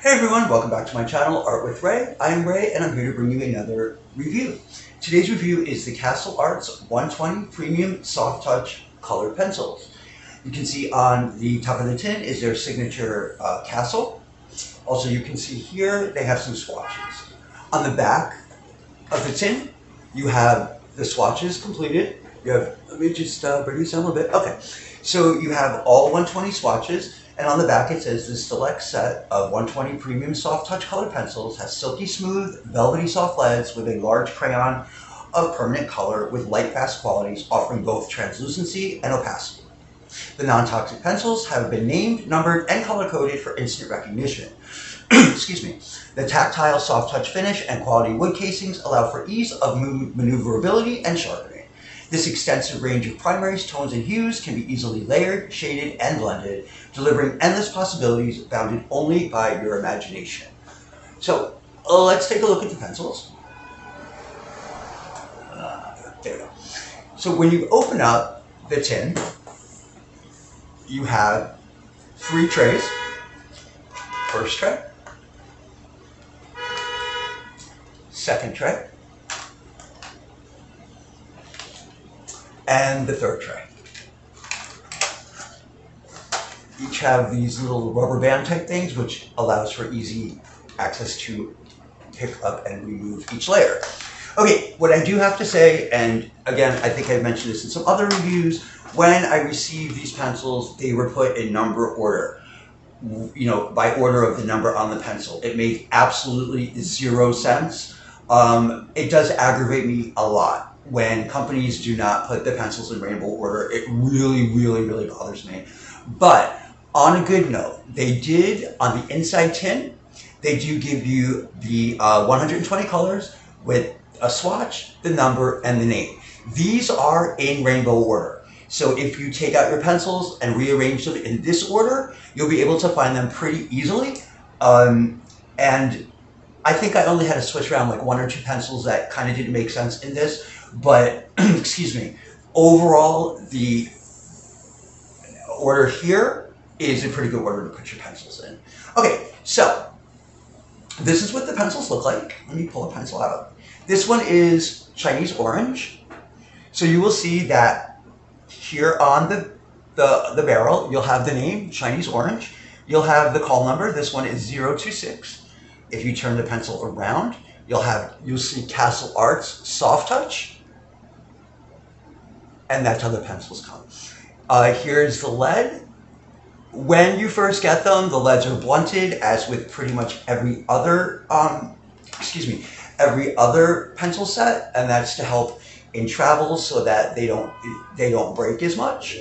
Hey everyone, welcome back to my channel, Art with Ray. I'm Ray and I'm here to bring you another review. Today's review is the Castle Arts 120 Premium Soft Touch Colored Pencils. You can see on the top of the tin is their signature castle. Also you can see here they have some swatches. On the back of the tin you have the swatches completed. You have, let me just bring this down a little bit. Okay, so you have all 120 swatches. And on the back it says this select set of 120 premium soft touch colored pencils has silky smooth, velvety soft leads with a large crayon of permanent color with light fast qualities offering both translucency and opacity. The non-toxic pencils have been named, numbered, and color coded for instant recognition. Excuse me. The tactile soft touch finish and quality wood casings allow for ease of maneuverability and sharpening. This extensive range of primaries, tones, and hues can be easily layered, shaded, and blended, delivering endless possibilities bounded only by your imagination. So, let's take a look at the pencils. There we go. So when you open up the tin, you have 3 trays. First tray, second tray, and the third tray. Each have these little rubber band type things, which allows for easy access to pick up and remove each layer. Okay, what I do have to say, and again, I think I've mentioned this in some other reviews, when I received these pencils, they were put in number order. You know, by order of the number on the pencil. It made absolutely 0 sense. It does aggravate me a lot when companies do not put the pencils in rainbow order. It really bothers me. But on a good note, they did, on the inside tin, they do give you the 120 colors with a swatch, the number, and the name. These are in rainbow order. So if you take out your pencils and rearrange them in this order, you'll be able to find them pretty easily. And I think I only had to switch around like 1 or 2 pencils that kind of didn't make sense in this. But, excuse me, overall, the order here is a pretty good order to put your pencils in. Okay, so this is what the pencils look like. Let me pull a pencil out. This one is Chinese orange. So you will see that here on the barrel, you'll have the name, Chinese orange. You'll have the call number. This one is 026. If you turn the pencil around, you'll see Castle Arts Soft Touch. And that's how the pencils come. Here's the lead. When you first get them, the leads are blunted, as with pretty much every other, every other pencil set, and that's to help in travel so that they don't break as much.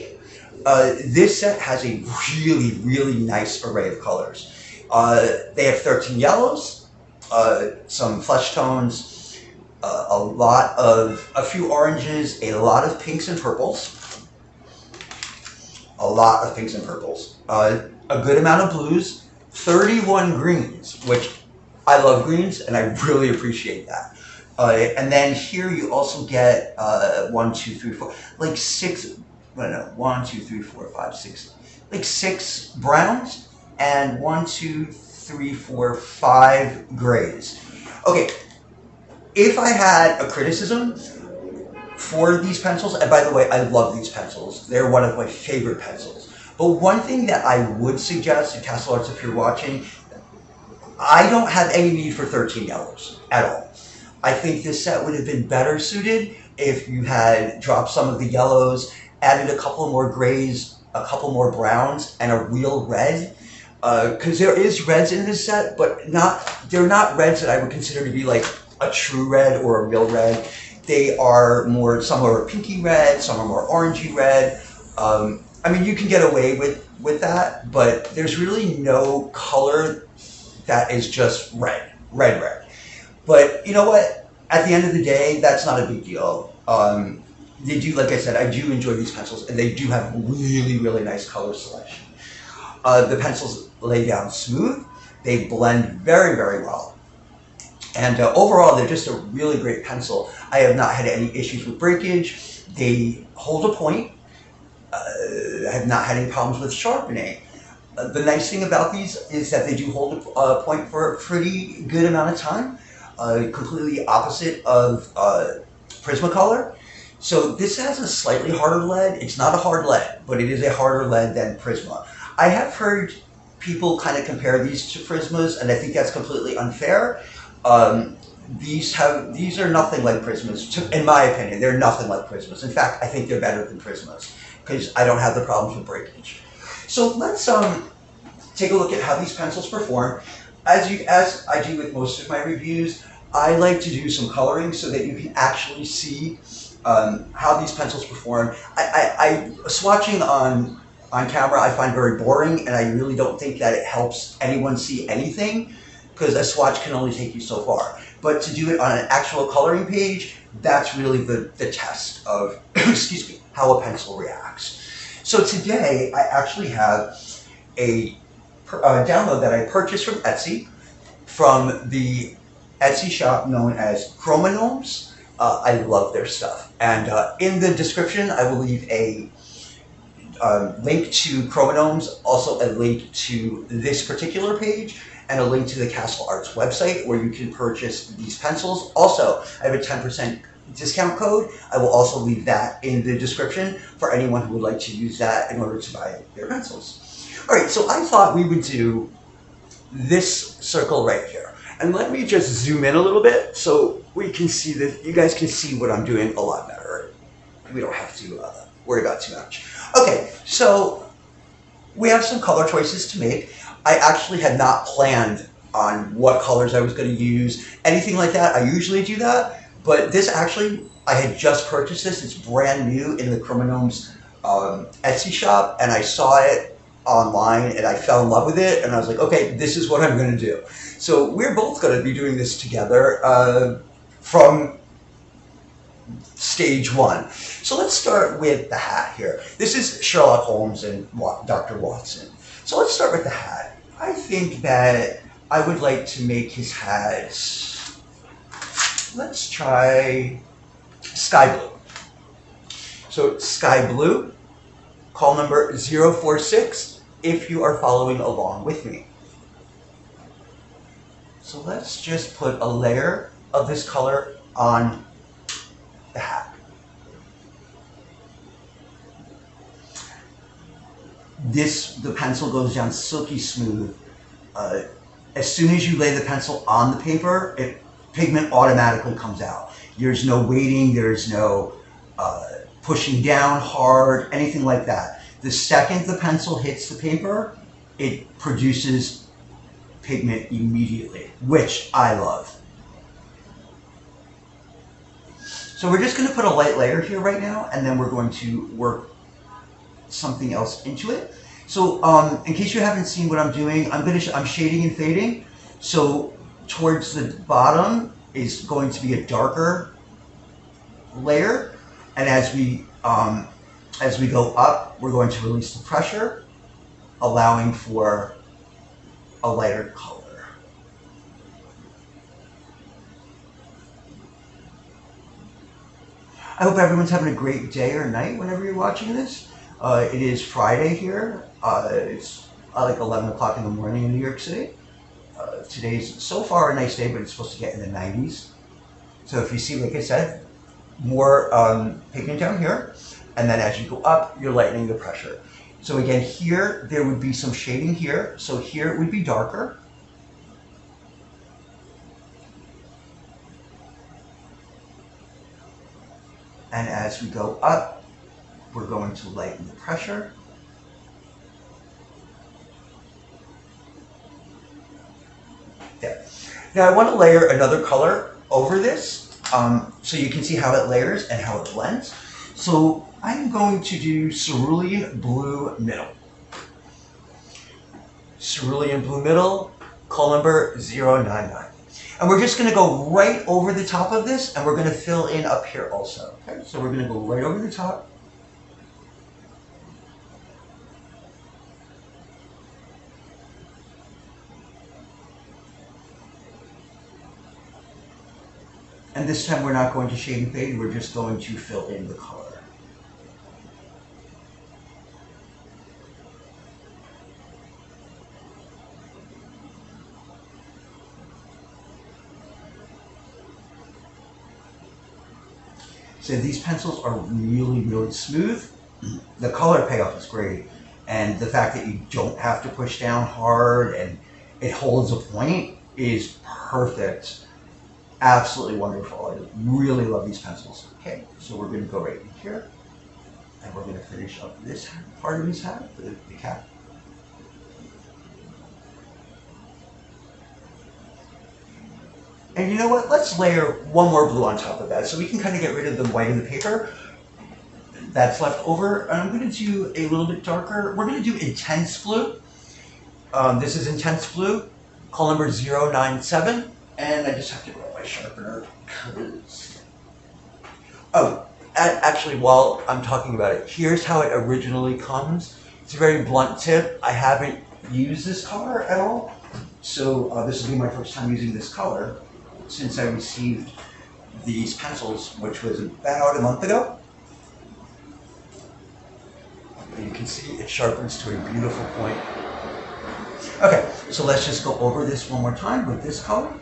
This set has a really nice array of colors. They have 13 yellows, some flesh tones, a few oranges, a lot of pinks and purples. A good amount of blues, 31 greens, which I love greens and I really appreciate that. And then here you also get 1, 2, 3, 4, like 6, I don't know, 1, 2, 3, 4, 5, 6, like 6 browns and 1, 2, 3, 4, 5 grays. Okay, if I had a criticism for these pencils, and by the way, I love these pencils. They're one of my favorite pencils. But one thing that I would suggest to Castle Arts, if you're watching, I don't have any need for 13 yellows at all. I think this set would have been better suited if you had dropped some of the yellows, added a couple more grays, a couple more browns, and a real red. Because there is reds in this set, but they're not reds that I would consider to be like a true red or a real red. They are more, some are pinky red, some are more orangey red. I mean, you can get away with that, but there's really no color that is just red. But you know what? At the end of the day, that's not a big deal. They do, like I said, I do enjoy these pencils, and they do have really nice color selection. The pencils lay down smooth. They blend very well. And overall, they're just a really great pencil. I have not had any issues with breakage. They hold a point. I have not had any problems with sharpening. The nice thing about these is that they do hold a point for a pretty good amount of time, completely opposite of Prismacolor. So this has a slightly harder lead. It's not a hard lead, but it is a harder lead than Prisma. I have heard people kind of compare these to Prismas, and I think that's completely unfair. These are nothing like Prismas, in my opinion. They're nothing like Prismas. In fact, I think they're better than Prismas because I don't have the problems with breakage. So let's take a look at how these pencils perform. As I do with most of my reviews, I like to do some coloring so that you can actually see how these pencils perform. Swatching on camera I find very boring, and I really don't think that it helps anyone see anything because a swatch can only take you so far. But to do it on an actual coloring page, that's really the test of excuse me, how a pencil reacts. So today I actually have a download that I purchased from Etsy, from the Etsy shop known as Chroma Gnomes. I love their stuff. And in the description, I will leave a link to Chroma Gnomes, also a link to this particular page, and a link to the Castle Arts website where you can purchase these pencils. Also, I have a 10% discount code. I will also leave that in the description for anyone who would like to use that in order to buy their pencils. All right, so I thought we would do this circle right here. And let me just zoom in a little bit so we can see that you guys can see what I'm doing a lot better. We don't have to worry about too much. Okay, so we have some color choices to make. I actually had not planned on what colors I was going to use, anything like that. I usually do that, but this actually, I had just purchased this. It's brand new in the Chroma Gnomes Etsy shop, and I saw it online and I fell in love with it, and I was like, okay, this is what I'm going to do. So we're both going to be doing this together from stage one. So let's start with the hat here. This is Sherlock Holmes and Dr. Watson. So let's start with the hat. I think that I would like to make his hat, let's try sky blue. So sky blue, call number 046 if you are following along with me. So let's just put a layer of this color on the hat. The pencil goes down silky smooth. As soon as you lay the pencil on the paper, pigment automatically comes out. There's no waiting, there's no pushing down hard, anything like that. The second the pencil hits the paper, it produces pigment immediately, which I love. So we're just going to put a light layer here right now, and then we're going to work something else into it. So in case you haven't seen what I'm doing, I'm shading and fading. So towards the bottom is going to be a darker layer, and as we go up, we're going to release the pressure, allowing for a lighter color. I hope everyone's having a great day or night whenever you're watching this. It is Friday here. It's like 11 o'clock in the morning in New York City. Today's so far a nice day, but it's supposed to get in the 90s. So if you see, like I said, more pigment down here, and then as you go up, you're lightening the pressure. So again, here, there would be some shading here. So here it would be darker. And as we go up, we're going to lighten the pressure. There. Now I want to layer another color over this so you can see how it layers and how it blends. So I'm going to do cerulean blue middle. Cerulean blue middle, call number 099. And we're just going to go right over the top of this, and we're going to fill in up here also. Okay, so we're going to go right over the top. And this time we're not going to shade and fade, we're just going to fill in the color. So these pencils are really, really smooth. The color payoff is great. And the fact that you don't have to push down hard and it holds a point is perfect. Absolutely wonderful. I really love these pencils. Okay, so we're going to go right in here. And we're going to finish up this part of his hat, the cap. And you know what? Let's layer one more blue on top of that so we can kind of get rid of the white in the paper that's left over. And I'm going to do a little bit darker. We're going to do intense blue. This is intense blue, color number 097. And I just have to grab my sharpener. Oh, actually, while I'm talking about it, here's how it originally comes. It's a very blunt tip. I haven't used this color at all. So this will be my first time using this color since I received these pencils, which was about a month ago. And you can see it sharpens to a beautiful point. Okay, so let's just go over this one more time with this color.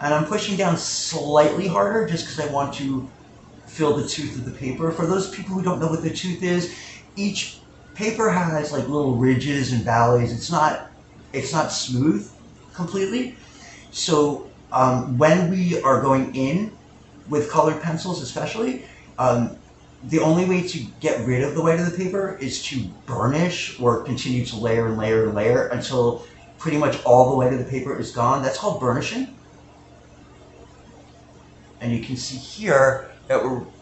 And I'm pushing down slightly harder just because I want to fill the tooth of the paper. For those people who don't know what the tooth is, each paper has like little ridges and valleys. It's not smooth completely. So when we are going in with colored pencils especially, the only way to get rid of the white of the paper is to burnish or continue to layer and layer and layer until pretty much all the white of the paper is gone. That's called burnishing. And you can see here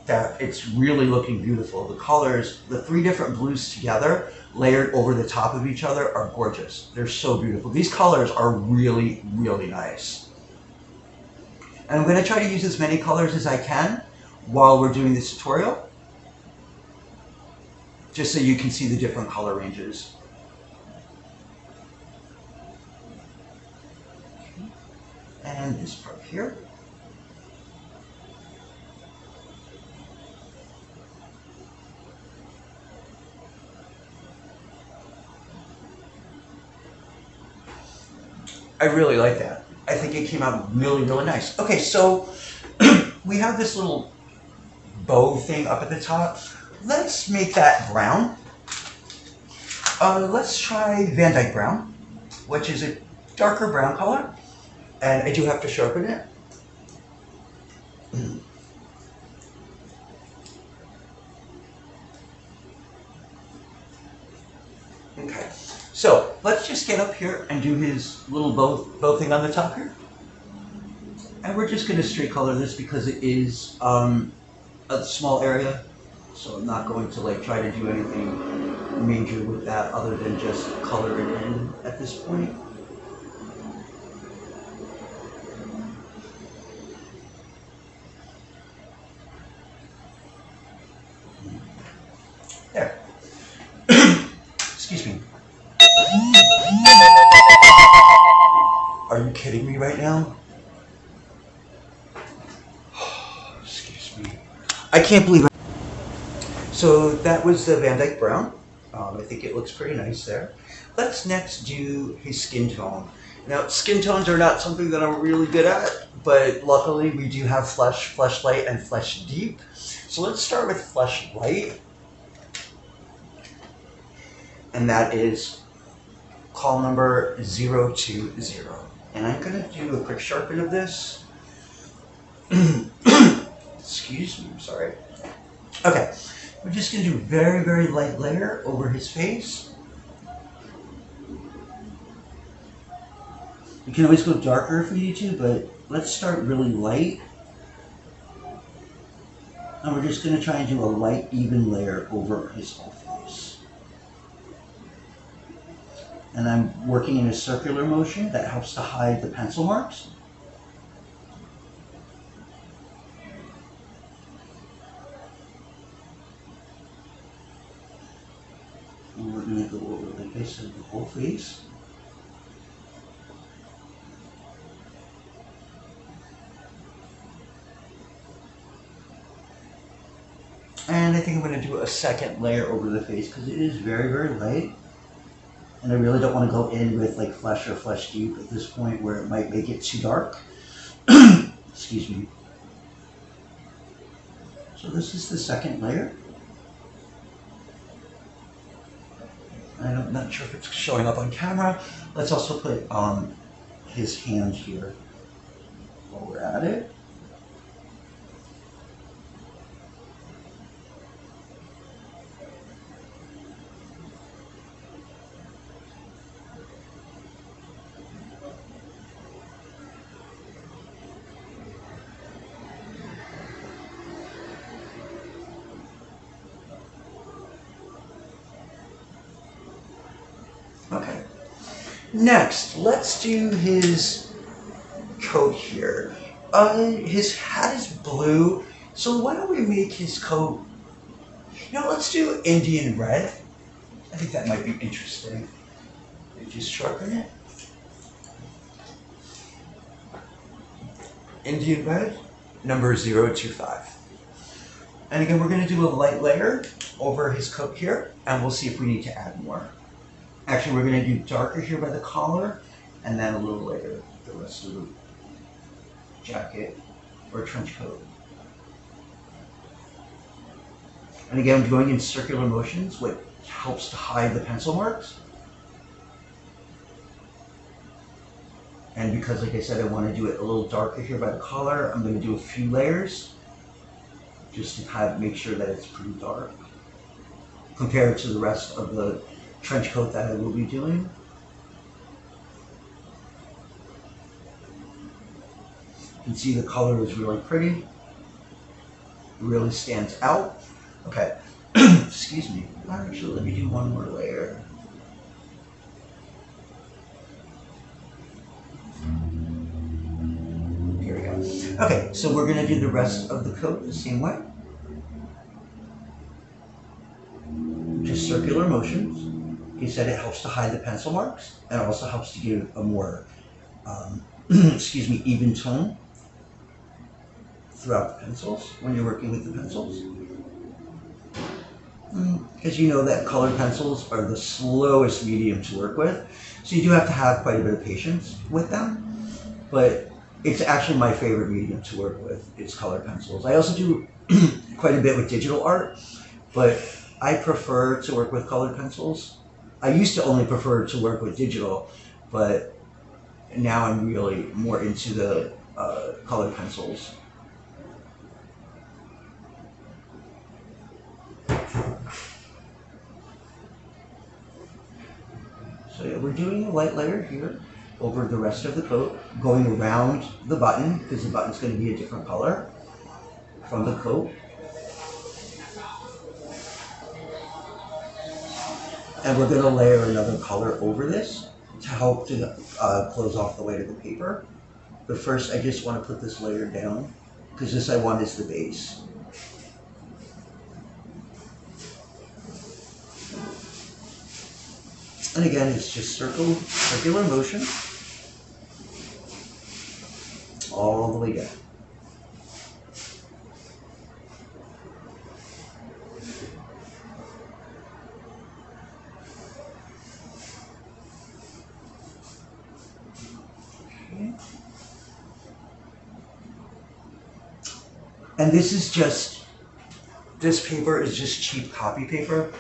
that it's really looking beautiful. The colors, the three different blues together, layered over the top of each other, are gorgeous. They're so beautiful. These colors are really, really nice. And I'm going to try to use as many colors as I can while we're doing this tutorial, just so you can see the different color ranges. And this part here. I really like that. I think it came out really, really nice. Okay, so we have this little bow thing up at the top. Let's make that brown. Let's try Van Dyke Brown, which is a darker brown color. And I do have to sharpen it. Okay. So let's just get up here and do his little bow thing on the top here. And we're just going to straight color this because it is a small area. So I'm not going to like try to do anything major with that other than just color it in at this point. There. Excuse me. Are you kidding me right now? Excuse me. I can't believe it. So that was the Van Dyke Brown. I think it looks pretty nice there. Let's next do his skin tone. Now, skin tones are not something that I'm really good at, but luckily we do have flesh, flesh light, and flesh deep. So let's start with flesh light. And that is column number 020. And I'm going to do a quick sharpen of this. Excuse me, I'm sorry. Okay, we're just going to do a very, very light layer over his face. You can always go darker if you need to, but let's start really light. And we're just going to try and do a light, even layer over his whole face. And I'm working in a circular motion that helps to hide the pencil marks. And we're going to go over, like I said, the whole face. And I think I'm going to do a second layer over the face because it is very, very light. And I really don't want to go in with like flesh or flesh deep at this point where it might make it too dark. Excuse me. So this is the second layer. I'm not sure if it's showing up on camera. Let's also put his hand here while we're at it. Okay. Next, let's do his coat here. His hat is blue, so why don't we make his coat, let's do Indian red. I think that might be interesting. Just sharpen it. Indian red, number 025. And again, we're going to do a light layer over his coat here, and we'll see if we need to add more. Actually, we're going to do darker here by the collar, and then a little later the rest of the jacket or trench coat. And again, I'm going in circular motions, which helps to hide the pencil marks. And because, like I said, I want to do it a little darker here by the collar, I'm going to do a few layers just to make sure that it's pretty dark compared to the rest of the trench coat that I will be doing. You can see the color is really pretty. It really stands out. Okay, excuse me. Actually, let me do one more layer. Here we go. Okay, so we're going to do the rest of the coat the same way. Just circular motions. He said it helps to hide the pencil marks and also helps to give a more, even tone throughout the pencils when you're working with the pencils. Because you know that colored pencils are the slowest medium to work with, so you do have to have quite a bit of patience with them, but it's actually my favorite medium to work with. It's colored pencils. I also do quite a bit with digital art, but I prefer to work with colored pencils. I used to only prefer to work with digital, but now I'm really more into the colored pencils. So yeah, we're doing a light layer here over the rest of the coat, going around the button, because the button's going to be a different color from the coat. And we're going to layer another color over this to help to close off the weight of the paper. But first, I just want to put this layer down, because this I want is the base. And again, it's just circular motion all the way down. And this paper is just cheap copy paper.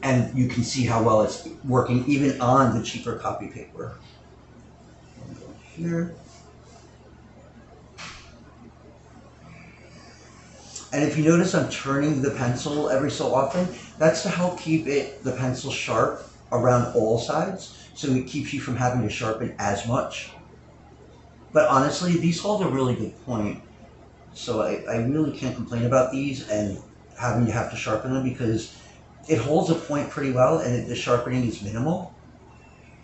And you can see how well it's working even on the cheaper copy paper. Here. And if you notice, I'm turning the pencil every so often. That's to help keep the pencil sharp around all sides, so it keeps you from having to sharpen as much. But honestly, these hold a really good point. So I really can't complain about these and having to sharpen them, because it holds a point pretty well and the sharpening is minimal.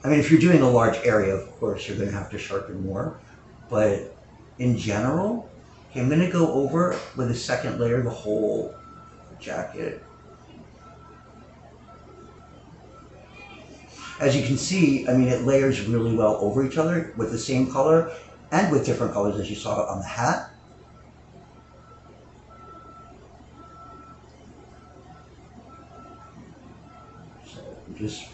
I mean, if you're doing a large area, of course, you're going to have to sharpen more. But in general, okay, I'm going to go over with a second layer the whole jacket. As you can see, I mean, it layers really well over each other with the same color and with different colors, as you saw on the hat. Just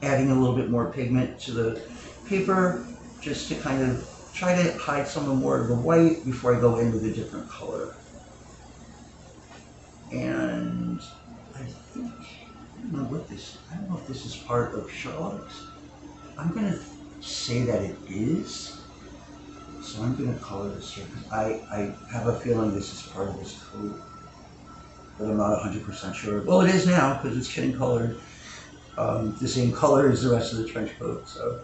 adding a little bit more pigment to the paper, just to kind of try to hide some more of the white before I go in with a different color. And I think, I don't know if this is part of Sherlock's. I'm gonna say that it is. So I'm gonna color this here because I have a feeling this is part of this coat, but I'm not 100% sure. Well, it is now because it's getting colored the same color as the rest of the trench coat. So.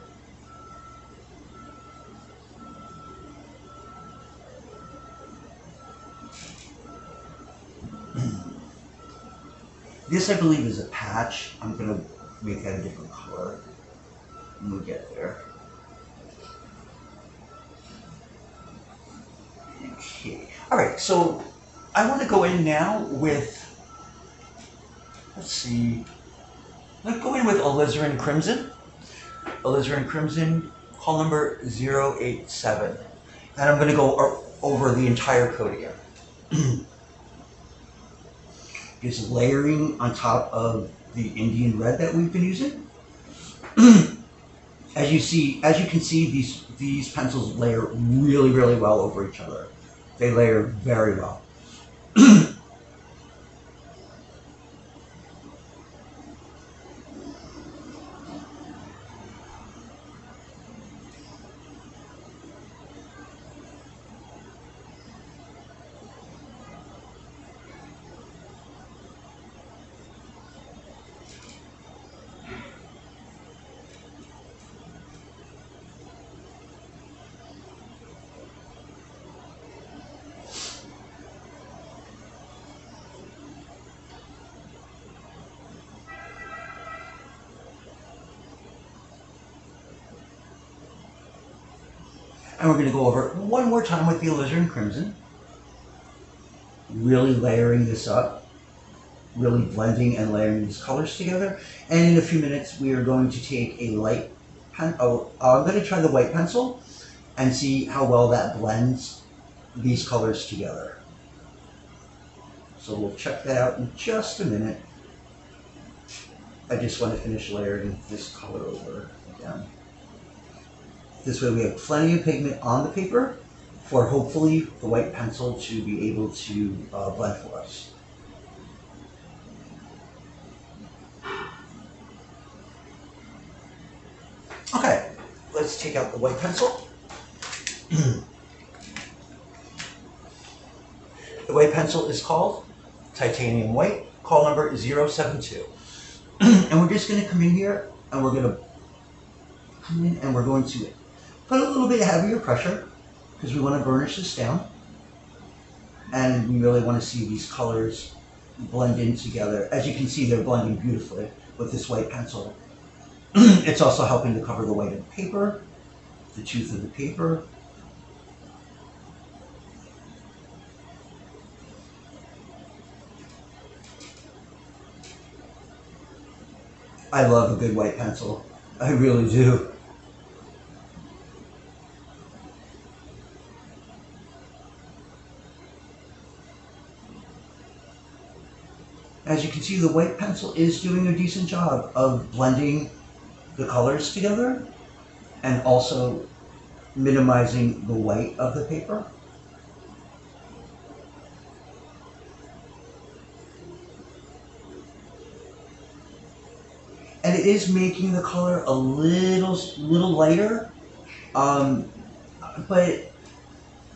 This, I believe, is a patch. I'm going to make that a different color when we get there. Okay. All right, so I want to go in now with, let's see, let's go in with alizarin crimson. Alizarin crimson, call number 087. And I'm going to go over the entire coat again. Is layering on top of the Indian red that we've been using. As you can see, these pencils layer really, really well over each other. They layer very well. And we're going to go over it one more time with the alizarin crimson. Really layering this up. Really blending and layering these colors together. And in a few minutes, we are going to take a light pen. I'm going to try the white pencil and see how well that blends these colors together. So we'll check that out in just a minute. I just want to finish layering this color over again. This way we have plenty of pigment on the paper for hopefully the white pencil to be able to blend for us. Okay, let's take out the white pencil. The white pencil is called Titanium White, call number 072. And we're just going to come in here and we're going to come in and we're going to put a little bit heavier pressure because we want to burnish this down. And we really want to see these colors blend in together. As you can see, they're blending beautifully with this white pencil. It's also helping to cover the white of the paper, the tooth of the paper. I love a good white pencil. I really do. As you can see, the white pencil is doing a decent job of blending the colors together and also minimizing the white of the paper. And it is making the color a little lighter, but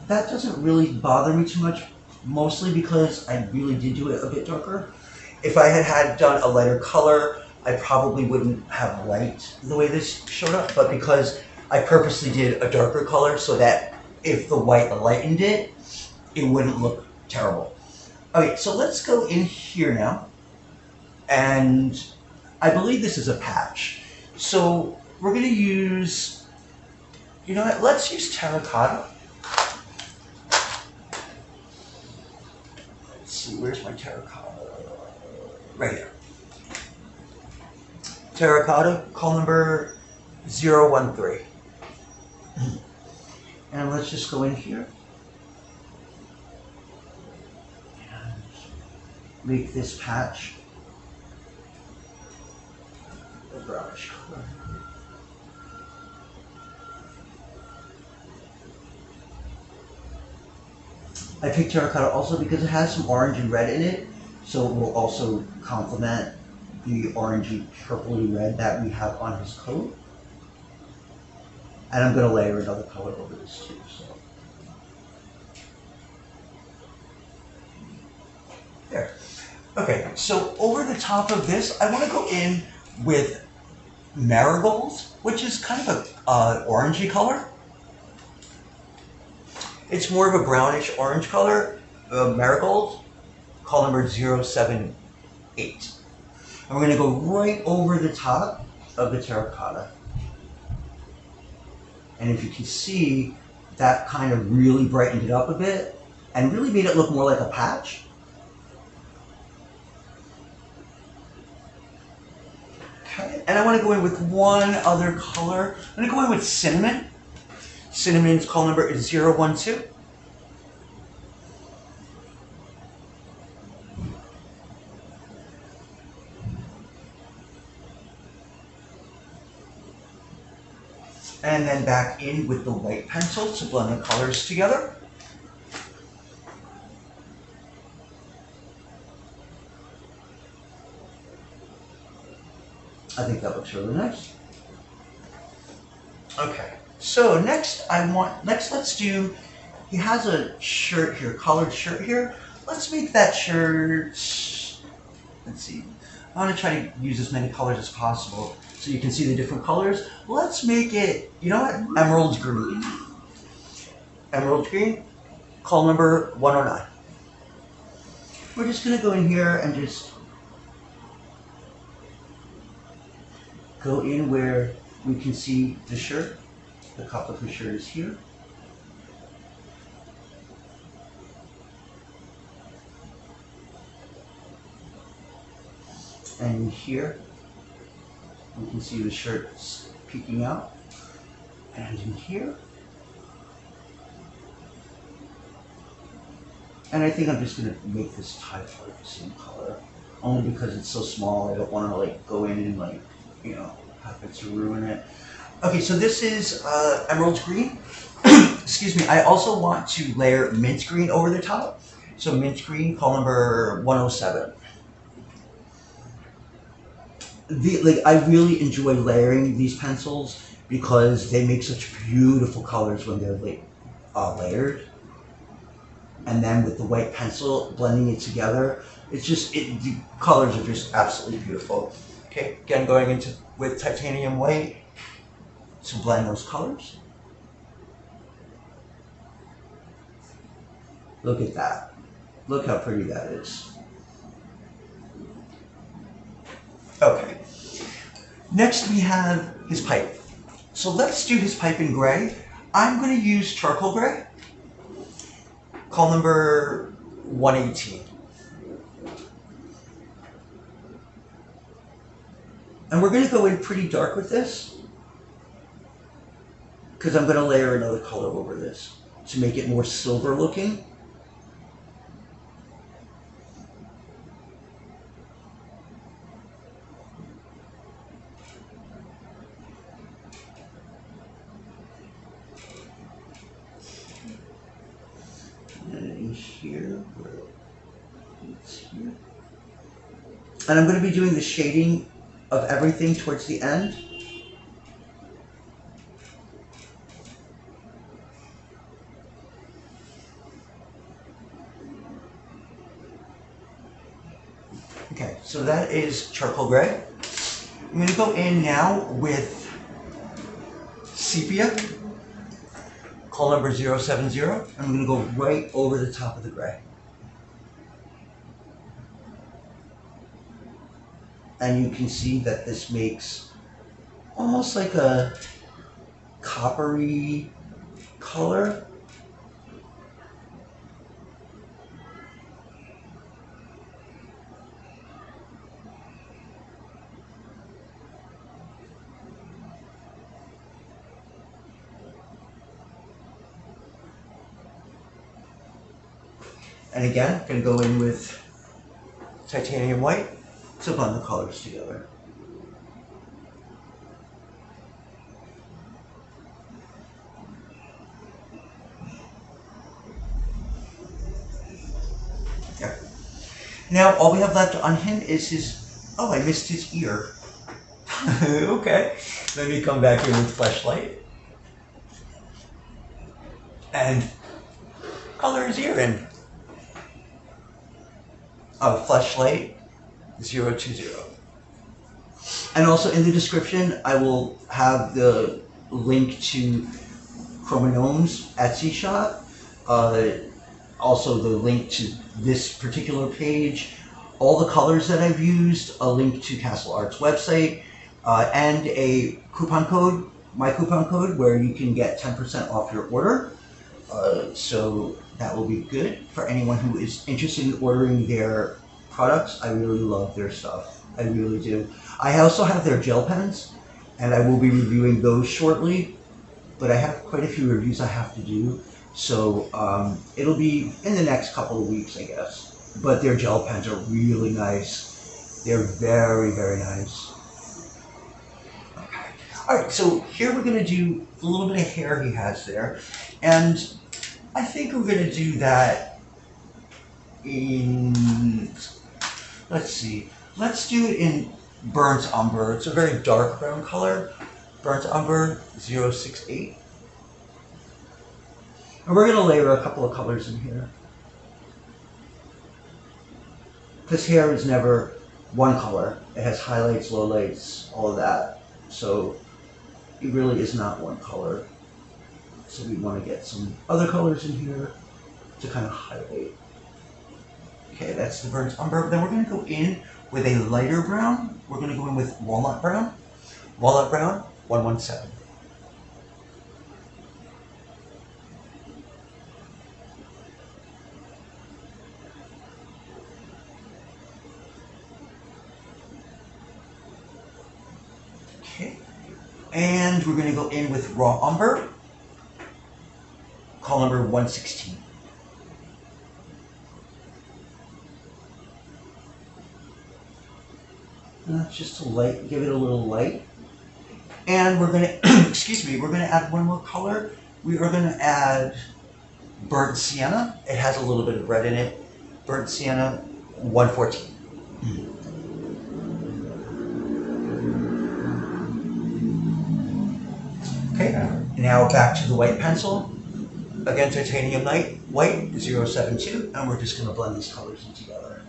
that doesn't really bother me too much, mostly because I really did do it a bit darker. If I had done a lighter color, I probably wouldn't have liked the way this showed up, but because I purposely did a darker color so that if the white lightened it, it wouldn't look terrible. Okay, so let's go in here now, and I believe this is a patch. So we're going to use, you know what, let's use terracotta. Let's see, where's my terracotta? Right here. Terracotta, call number 013. And let's just go in here and make this patch a brownish color. I picked terracotta also because it has some orange and red in it, so it will also complement the orangey purpley red that we have on his coat. And I'm going to layer another color over this too. So there. Okay, so over the top of this, I want to go in with Marigolds, which is kind of a orangey color. It's more of a brownish orange color, Marigolds, call number 078. And we're going to go right over the top of the terracotta. And if you can see, that kind of really brightened it up a bit and really made it look more like a patch. Okay, and I want to go in with one other color. I'm going to go in with cinnamon. Cinnamon's call number is 012. And then back in with the white pencil to blend the colors together. I think that looks really nice. Okay, so next let's do, he has a shirt here, collared shirt here. Let's make that shirt, let's see, I want to try to use as many colors as possible so you can see the different colors. Let's make it, you know what, emerald green. Emerald green, call number 109. We're just going to go in here and just go in where we can see the shirt. The cup of the shirt is here. And here, we can see the shirt peeking out. And in here. And I think I'm just going to make this tie part the same color. Only because it's so small, I don't want to like go in and like, you know, have it to ruin it. Okay, so this is emerald green. Excuse me. I also want to layer mint green over the top. So mint green, call number 107. I really enjoy layering these pencils because they make such beautiful colors when they're layered. And then with the white pencil, blending it together, it's just, the colors are just absolutely beautiful. Okay, again, going into with titanium white to blend those colors. Look at that. Look how pretty that is. Okay. Next we have his pipe. So let's do his pipe in gray. I'm going to use charcoal gray. Call number 118. And we're going to go in pretty dark with this because I'm going to layer another color over this to make it more silver looking. Here, it's here. And I'm going to be doing the shading of everything towards the end. Okay, so that is charcoal gray. I'm going to go in now with sepia. Call number 070. I'm going to go right over the top of the gray. And you can see that this makes almost like a coppery color. And again, I'm going to go in with titanium white to blend the colors together. Yeah. Now all we have left on him is his, oh, I missed his ear. Okay, let me come back here with flashlight and color his ear in. Flashlight 020. And also in the description, I will have the link to Chroma Gnomes Etsy shop. Also the link to this particular page, all the colors that I've used, a link to Castle Art's website, and a coupon code, my coupon code, where you can get 10% off your order. So that will be good for anyone who is interested in ordering their products. I really love their stuff. I really do. I also have their gel pens, and I will be reviewing those shortly, but I have quite a few reviews I have to do. So it'll be in the next couple of weeks, I guess. But their gel pens are really nice. They're very, very nice. Okay. All right, so here we're going to do a little bit of hair he has there. And I think we're going to do that in, let's see, let's do it in burnt umber. It's a very dark brown color. Burnt umber 068. And we're going to layer a couple of colors in here. This hair is never one color. It has highlights, lowlights, all of that. So it really is not one color. So we want to get some other colors in here to kind of highlight. Okay, that's the burnt umber. Then we're going to go in with a lighter brown. We're going to go in with walnut brown. Walnut brown 117. Okay, and we're going to go in with raw umber, call number 116. Just to light, give it a little light. And we're going to, excuse me, we're going to add one more color. We are going to add burnt sienna. It has a little bit of red in it. Burnt sienna 114. Okay, now back to the white pencil. Again, titanium white 072, and we're just going to blend these colors in together.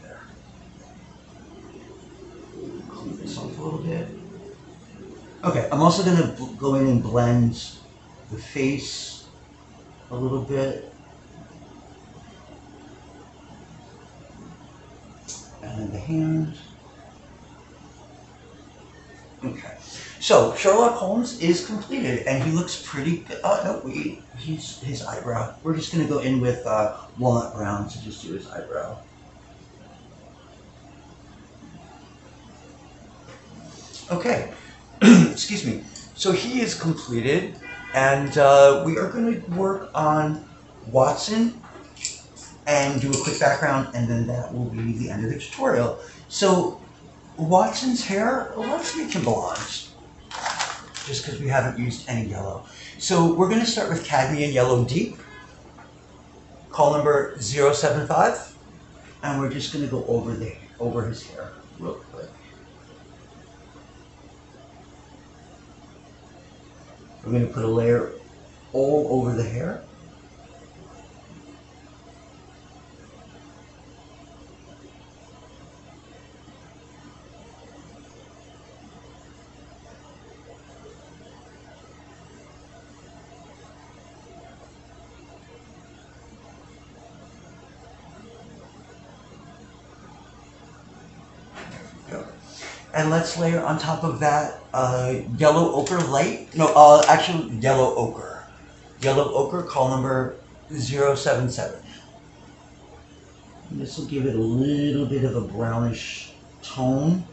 There. Clean this off a little bit. Okay, I'm also going to go in and blend the face a little bit. And then the hand. Okay, so Sherlock Holmes is completed, and he looks pretty good. Oh, no, he's his eyebrow. We're just going to go in with walnut brown to just do his eyebrow. Okay, excuse me. So he is completed, and we are going to work on Watson and do a quick background, and then that will be the end of the tutorial. So Watson's hair, let's make him blonde, just because we haven't used any yellow. So we're going to start with cadmium yellow deep, call number 075, and we're just going to go over his hair real quick. We're going to put a layer all over the hair. And let's layer on top of that yellow ochre light. No, actually yellow ochre. Yellow ochre, call number 077. And this will give it a little bit of a brownish tone.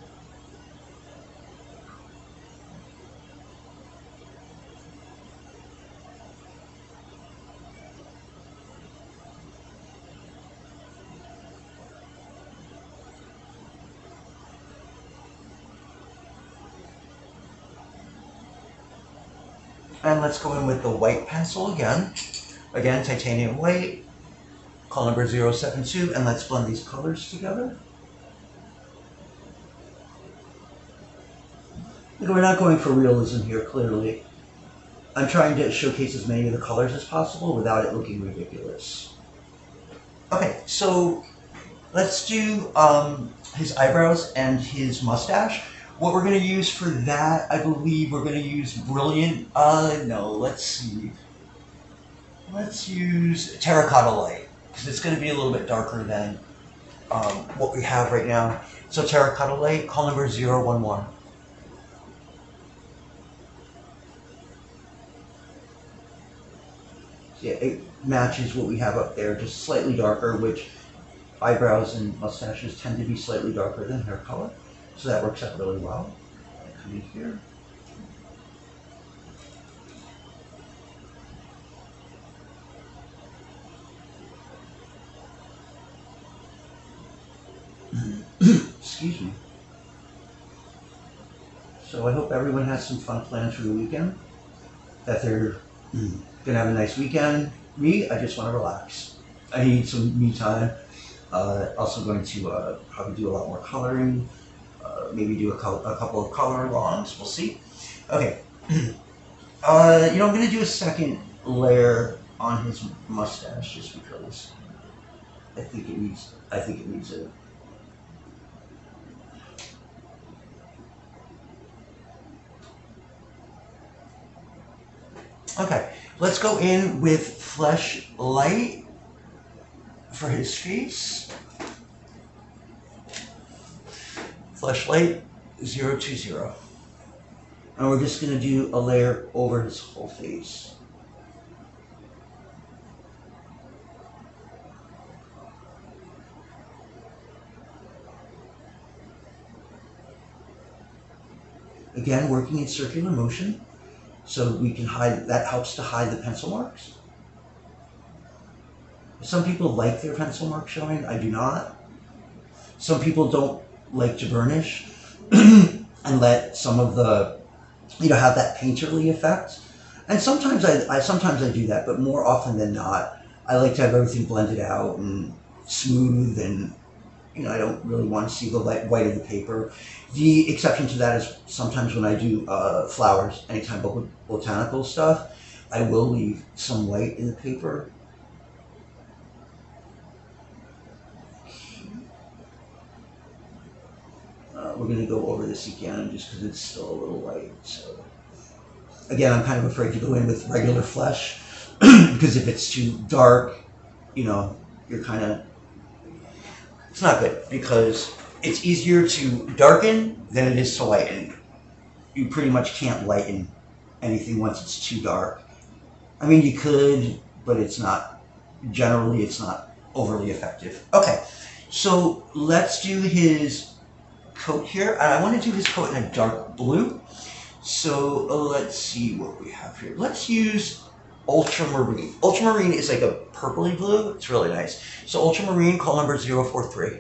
And let's go in with the white pencil again. Again, titanium white, call number 072, and let's blend these colors together. We're not going for realism here, clearly. I'm trying to showcase as many of the colors as possible without it looking ridiculous. Okay, so let's do his eyebrows and his mustache. What we're going to use for that, I believe we're going to use Brilliant. No, let's see. Let's use Terracotta Light, because it's going to be a little bit darker than what we have right now. So Terracotta Light, call number 011. Yeah, it matches what we have up there, just slightly darker, which eyebrows and mustaches tend to be slightly darker than hair color. So that works out really well. Come in here. Excuse me. So I hope everyone has some fun plans for the weekend, that they're gonna have a nice weekend. Me, I just want to relax. I need some me time. Also going to probably do a lot more coloring, maybe do a couple of color alongs, we'll see. Okay, I'm gonna do a second layer on his mustache just because I think it needs it. Okay, let's go in with Flesh Light for his face. Flesh Light 020. And we're just going to do a layer over his whole face. Again, working in circular motion. So we can hide, that helps to hide the pencil marks. Some people like their pencil marks showing, I do not. Some people don't like to burnish and let some of the, have that painterly effect. And sometimes I do that, but more often than not, I like to have everything blended out and smooth, and I don't really want to see the white of the paper. The exception to that is sometimes when I do flowers, anytime botanical stuff, I will leave some white in the paper. We're going to go over this again just because it's still a little white. So again, I'm kind of afraid to go in with regular flesh because if it's too dark, you're kind of, it's not good because it's easier to darken than it is to lighten. You pretty much can't lighten anything once it's too dark. I mean, you could, but generally it's not overly effective. Okay, so let's do his coat here. And I want to do his coat in a dark blue. So let's see what we have here. Let's use Ultramarine. Ultramarine is like a purpley blue. It's really nice. So Ultramarine, call number 043.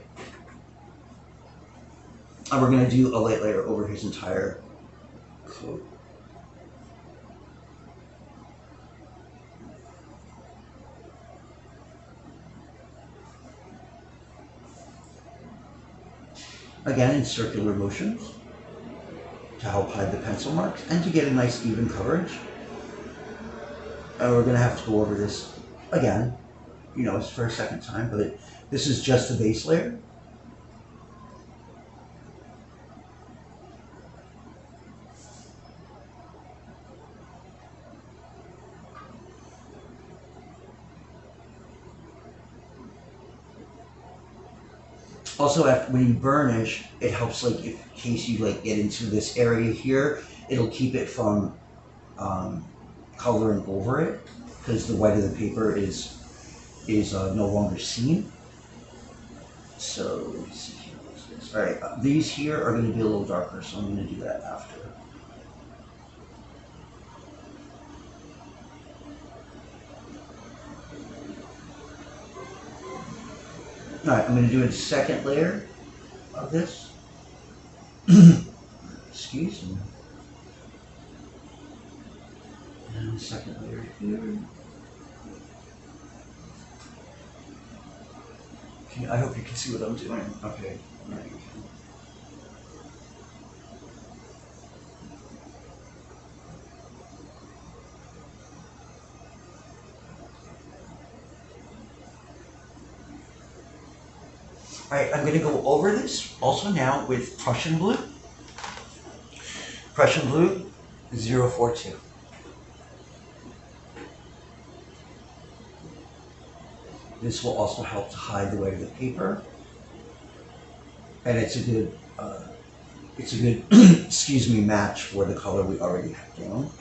And we're going to do a light layer over his entire coat. Again, in circular motions to help hide the pencil marks and to get a nice even coverage. And we're going to have to go over this again. It's for a second time, but this is just the base layer. Also, when you burnish, it helps, in case you get into this area here, it'll keep it from coloring over it because the white of the paper is no longer seen. So let me see here. What's this? All right, these here are going to be a little darker, so I'm going to do that after. Alright, I'm going to do a second layer of this. Excuse me. And a second layer here. I hope you can see what I'm doing. Okay. Alright, I'm going to go over this also now with Prussian blue. Prussian blue 042. This will also help to hide the weight of the paper. And it's a good, excuse me, match for the color we already have down.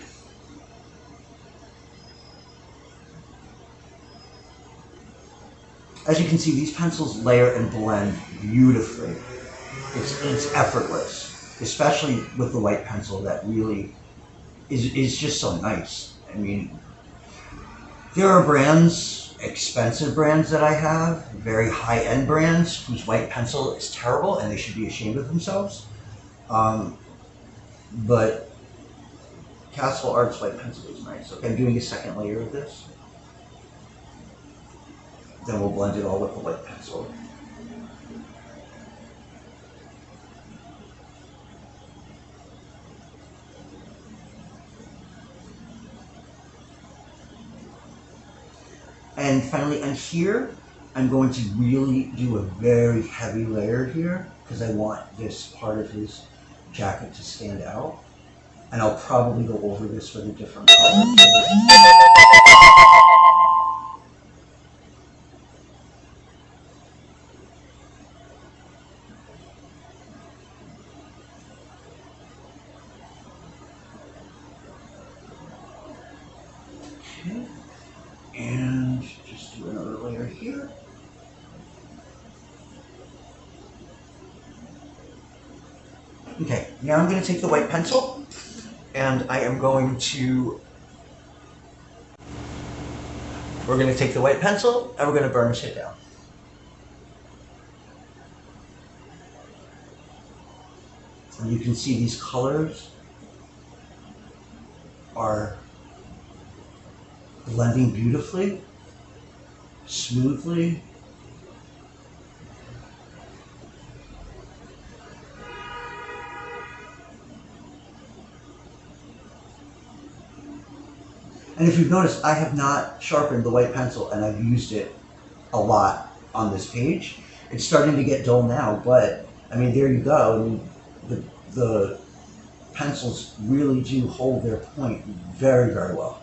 As you can see, these pencils layer and blend beautifully. It's effortless, especially with the white pencil that really is just so nice. I mean, there are brands, expensive brands that I have, very high-end brands whose white pencil is terrible and they should be ashamed of themselves. But Castle Art's white pencil is nice. Okay, I'm doing a second layer of this. Then we'll blend it all with the white pencil. And finally, on here, I'm going to really do a very heavy layer here because I want this part of his jacket to stand out. And I'll probably go over this with a different color. Okay. And just do another layer here. Okay, now I'm going to take the white pencil and we're going to take the white pencil and we're going to burnish it down. And you can see these colors are blending beautifully, smoothly. And if you've noticed, I have not sharpened the white pencil and I've used it a lot on this page. It's starting to get dull now, but I mean, there you go. I mean, the pencils really do hold their point very, very well.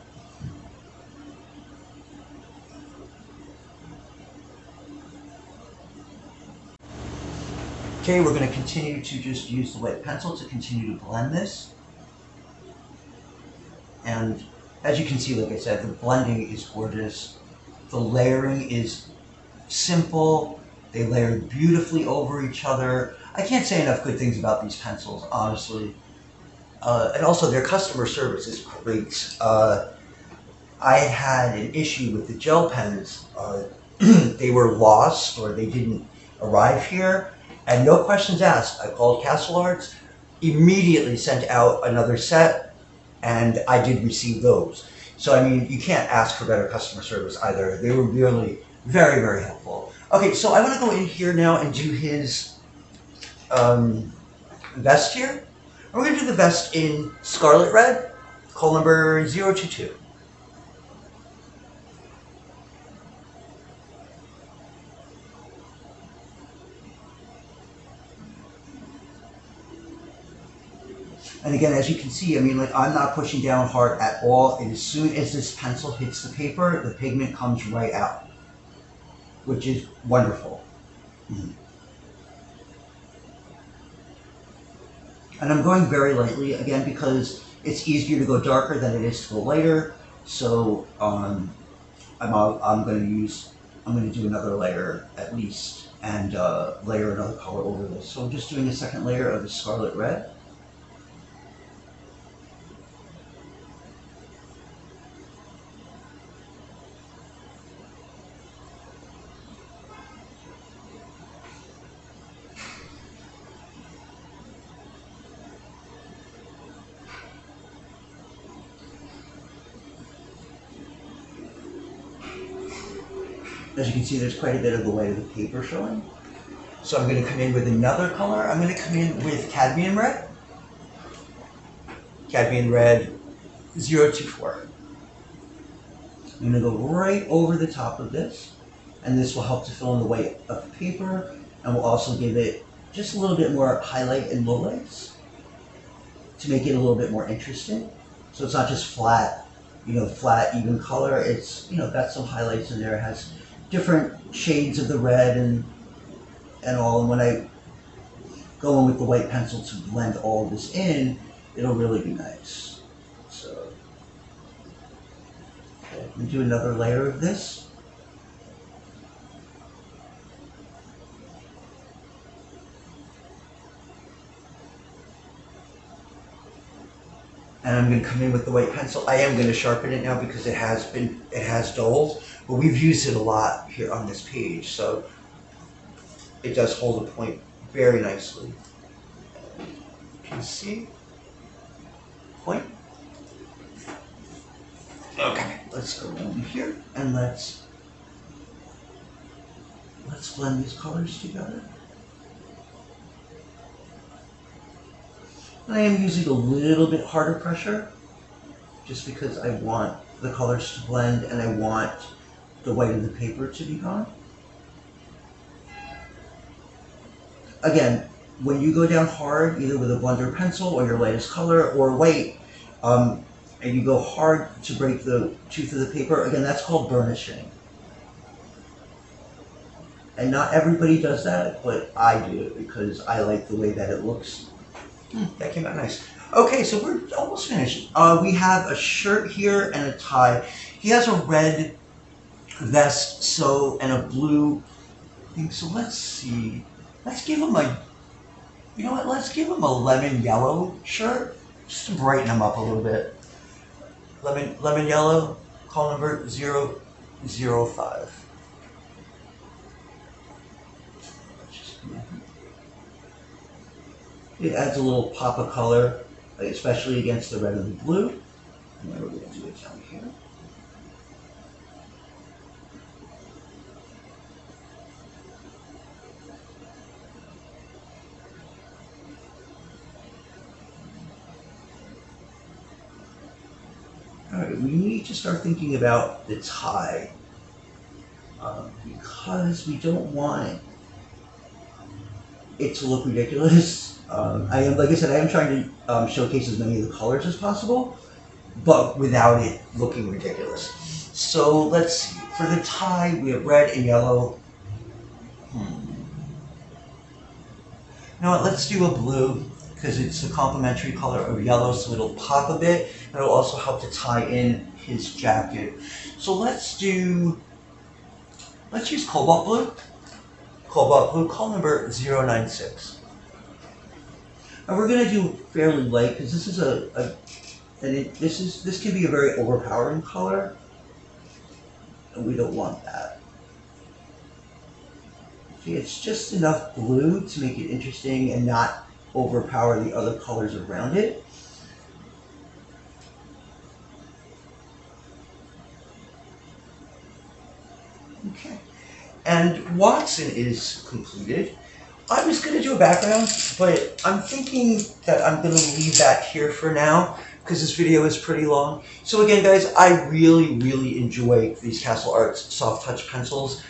Okay, we're going to continue to just use the white pencil to continue to blend this. And as you can see, like I said, the blending is gorgeous. The layering is simple. They layer beautifully over each other. I can't say enough good things about these pencils, honestly. And also their customer service is great. I had an issue with the gel pens. They were lost or they didn't arrive here. And no questions asked. I called Castle Arts, immediately sent out another set, and I did receive those. So, I mean, you can't ask for better customer service either. They were really very, very helpful. Okay, so I want to go in here now and do his vest here. We're going to do the vest in Scarlet Red, color number 022. And again, as you can see, I mean, like, I'm not pushing down hard at all. And as soon as this pencil hits the paper, the pigment comes right out, which is wonderful. And I'm going very lightly, again, because it's easier to go darker than it is to go lighter. So I'm going to do another layer at least, and layer another color over this. So I'm just doing a second layer of the Scarlet Red. As you can see, there's quite a bit of the white of the paper showing. So I'm going to come in with another color. I'm going to come in with cadmium red. Cadmium red 024. I'm going to go right over the top of this, and this will help to fill in the white of the paper, and will also give it just a little bit more highlight and lowlights to make it a little bit more interesting. So it's not just flat, flat, even color. It's, got some highlights in there. It has different shades of the red and all. And when I go in with the white pencil to blend all of this in, it'll really be nice. So, okay, I'm gonna do another layer of this. And I'm going to come in with the white pencil. I am going to sharpen it now because it has dulled, but we've used it a lot here on this page, so it does hold a point very nicely. You can see point. Okay, let's go over here and let's blend these colors together. I am using a little bit harder pressure just because I want the colors to blend and I want the white of the paper to be gone. Again, when you go down hard, either with a blender pencil or your lightest color or white, and you go hard to break the tooth of the paper, again, that's called burnishing. And not everybody does that, but I do because I like the way that it looks. That came out nice. Okay, so we're almost finished. We have a shirt here and a tie. He has a red vest, and a blue thing. So let's see. Let's give him let's give him a lemon yellow shirt, just to brighten him up a little bit. Lemon yellow, call number 005. It adds a little pop of color, especially against the red and the blue. And then we're going to do it down here. Alright, we need to start thinking about the tie because we don't want it to look ridiculous. Like I said, I am trying to showcase as many of the colors as possible, but without it looking ridiculous. So let's see. For the tie, we have red and yellow. You know what? Let's do a blue because it's the complementary color of yellow, so it'll pop a bit, and it'll also help to tie in his jacket. So let's use cobalt blue. Cobalt blue, call number 096. And we're going to do fairly light because this is this can be a very overpowering color, and we don't want that. Okay, it's just enough blue to make it interesting and not overpower the other colors around it. Okay, and Watson is completed. I was going to do a background, but I'm thinking that I'm going to leave that here for now because this video is pretty long. So again, guys, I really, really enjoy these Castle Arts soft touch pencils.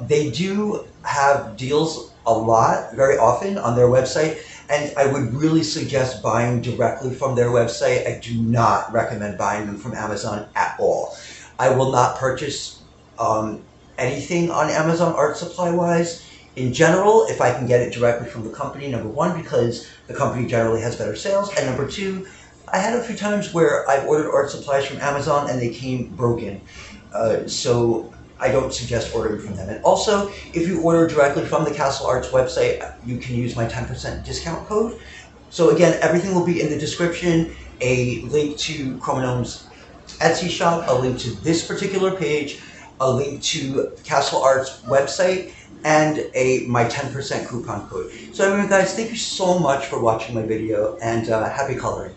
They do have deals a lot, very often on their website, and I would really suggest buying directly from their website. I do not recommend buying them from Amazon at all. I will not purchase anything on Amazon art supply wise. In general, if I can get it directly from the company, number one, because the company generally has better sales, and number two, I had a few times where I've ordered art supplies from Amazon and they came broken. So I don't suggest ordering from them. And also, if you order directly from the Castle Arts website, you can use my 10% discount code. So again, everything will be in the description, a link to Chroma Gnomes' Etsy shop, a link to this particular page, a link to Castle Arts website, and my 10% coupon code. So anyway, guys, thank you so much for watching my video, and happy coloring.